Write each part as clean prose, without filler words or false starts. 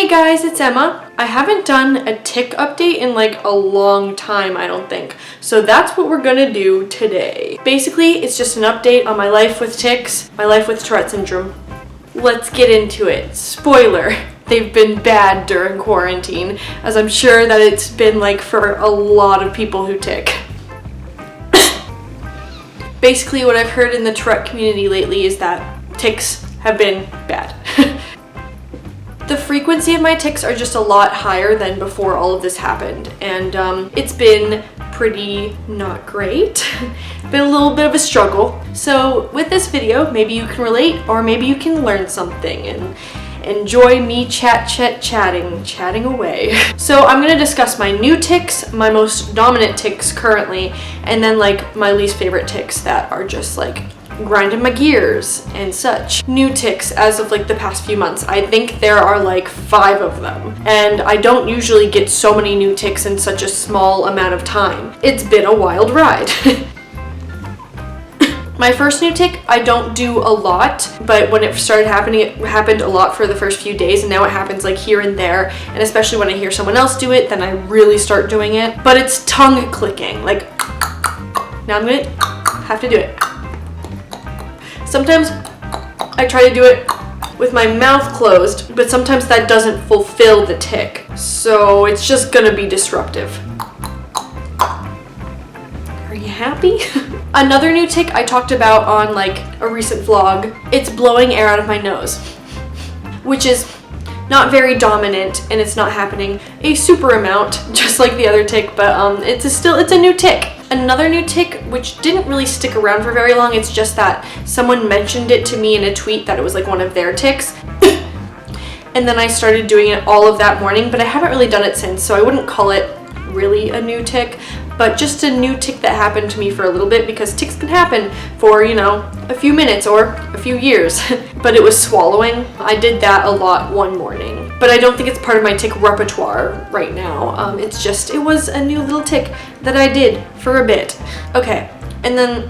Hey guys, it's Emma. I haven't done a tic update in like a long time, I don't think. So that's what we're gonna do today. Basically, it's just an update on my life with tics, my life with Tourette syndrome. Let's get into it. Spoiler, they've been bad during quarantine, as I'm sure that it's been like for a lot of people who tic. Basically, what I've heard in the Tourette community lately is that tics have been bad. The frequency of my tics are just a lot higher than before all of this happened, and it's been pretty not great. Been a little bit of a struggle. So with this video, maybe you can relate, or maybe you can learn something and enjoy me chatting away. So I'm gonna discuss my new tics, my most dominant tics currently, and then like my least favorite tics that are just like grinding my gears and such. New tics as of like the past few months. I think there are like 5 of them, and I don't usually get so many new tics in such a small amount of time. It's been a wild ride. My first new tic, I don't do a lot, but when it started happening, it happened a lot for the first few days, and now it happens like here and there, and especially when I hear someone else do it, then I really start doing it. But it's tongue clicking, like, now I'm gonna have to do it. Sometimes I try to do it with my mouth closed, but sometimes that doesn't fulfill the tic, so it's just gonna be disruptive. Are you happy? Another new tic I talked about on like a recent vlog, it's blowing air out of my nose, which is not very dominant, and it's not happening a super amount, just like the other tic, but it's a new tic. Another new tic, which didn't really stick around for very long, it's just that someone mentioned it to me in a tweet that it was like one of their tics, and then I started doing it all of that morning, but I haven't really done it since, so I wouldn't call it really a new tic, but just a new tic that happened to me for a little bit, because tics can happen for, you know, a few minutes or a few years. But it was swallowing. I did that a lot one morning, but I don't think it's part of my tic repertoire right now. It was a new little tic that I did for a bit. Okay, and then,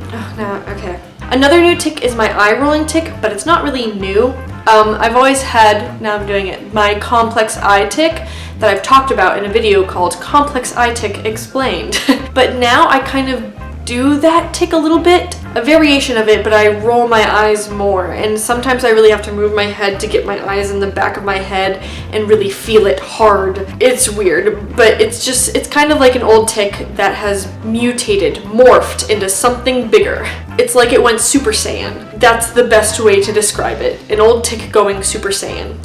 okay. Another new tic is my eye rolling tic, but it's not really new. I've always had, now I'm doing it, my complex eye tic that I've talked about in a video called Complex Eye Tic Explained. But now I kind of do that tic a little bit, a variation of it, but I roll my eyes more, and sometimes I really have to move my head to get my eyes in the back of my head and really feel it hard. It's weird, but it's kind of like an old tic that has mutated, morphed into something bigger. It's like it went Super Saiyan. That's the best way to describe it. An old tic going Super Saiyan.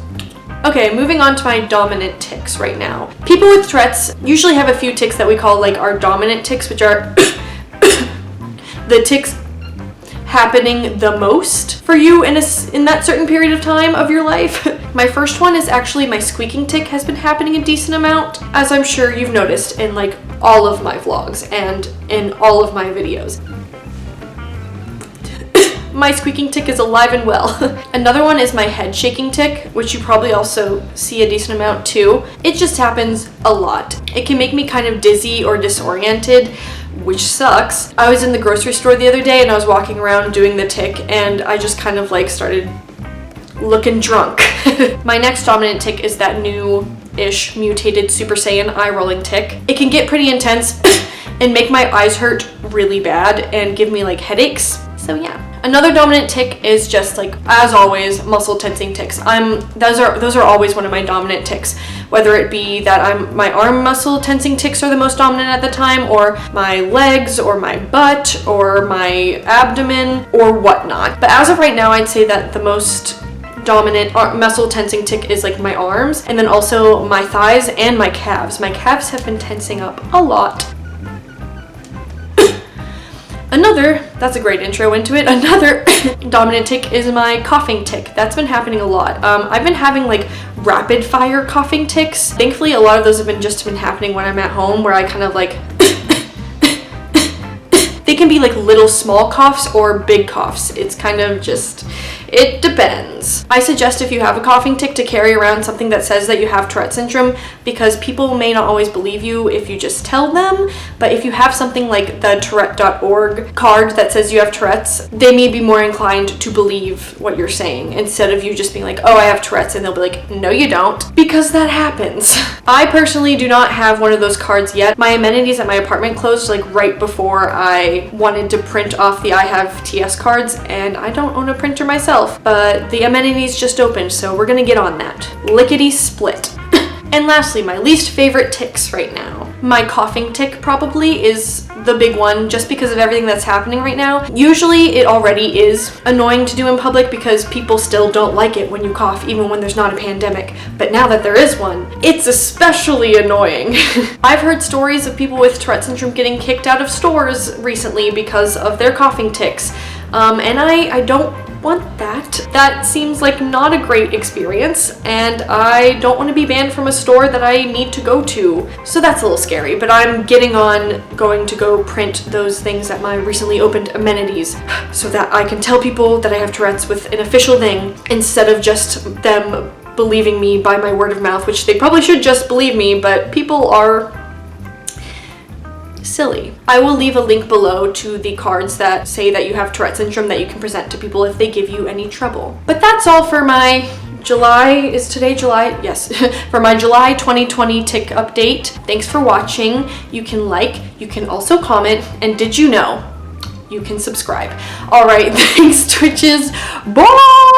Okay, moving on to my dominant tics right now. People with Tourette's usually have a few tics that we call like our dominant tics, which are the tics happening the most for you in that certain period of time of your life. My first one is actually my squeaking tic has been happening a decent amount, as I'm sure you've noticed in like all of my vlogs and in all of my videos. My squeaking tic is alive and well. Another one is my head shaking tic, which you probably also see a decent amount too. It just happens a lot. It can make me kind of dizzy or disoriented, which sucks. I was in the grocery store the other day and I was walking around doing the tic, and I just kind of like started looking drunk. My next dominant tic is that new-ish mutated Super Saiyan eye rolling tic. It can get pretty intense and make my eyes hurt really bad and give me like headaches. So yeah. Another dominant tic is just like, as always, muscle tensing tics. Those are always one of my dominant tics, whether it be that my arm muscle tensing tics are the most dominant at the time, or my legs, or my butt, or my abdomen, or whatnot. But as of right now, I'd say that the most dominant muscle tensing tic is like my arms, and then also my thighs and my calves. My calves have been tensing up a lot. That's a great intro into it. Another dominant tic is my coughing tic. That's been happening a lot. I've been having like rapid fire coughing tics. Thankfully, a lot of those have been happening when I'm at home, where I kind of like they can be like little small coughs or big coughs. It's kind of just, It depends. I suggest if you have a coughing tic to carry around something that says that you have Tourette syndrome, because people may not always believe you if you just tell them, but if you have something like the Tourette.org card that says you have Tourette's, they may be more inclined to believe what you're saying instead of you just being like, oh, I have Tourette's, and they'll be like, no, you don't, because that happens. I personally do not have one of those cards yet. My amenities at my apartment closed like right before I wanted to print off the I have TS cards, and I don't own a printer myself, but the amenities just opened, so we're gonna get on that. Lickety split. And lastly, my least favorite tics right now. My coughing tic probably is the big one, just because of everything that's happening right now. Usually it already is annoying to do in public because people still don't like it when you cough, even when there's not a pandemic. But now that there is one, it's especially annoying. I've heard stories of people with Tourette syndrome getting kicked out of stores recently because of their coughing tics. And I don't want that. That seems like not a great experience, and I don't want to be banned from a store that I need to go to. So that's a little scary, but I'm getting on going to go print those things at my recently opened amenities so that I can tell people that I have Tourette's with an official thing instead of just them believing me by my word of mouth, which they probably should just believe me, but people are silly. I will leave a link below to the cards that say that you have Tourette syndrome that you can present to people if they give you any trouble. But that's all for my July, is today July? Yes, for my July 2020 tic update. Thanks for watching. You can like, you can also comment, and did you know you can subscribe? All right, thanks Twitches. Bye!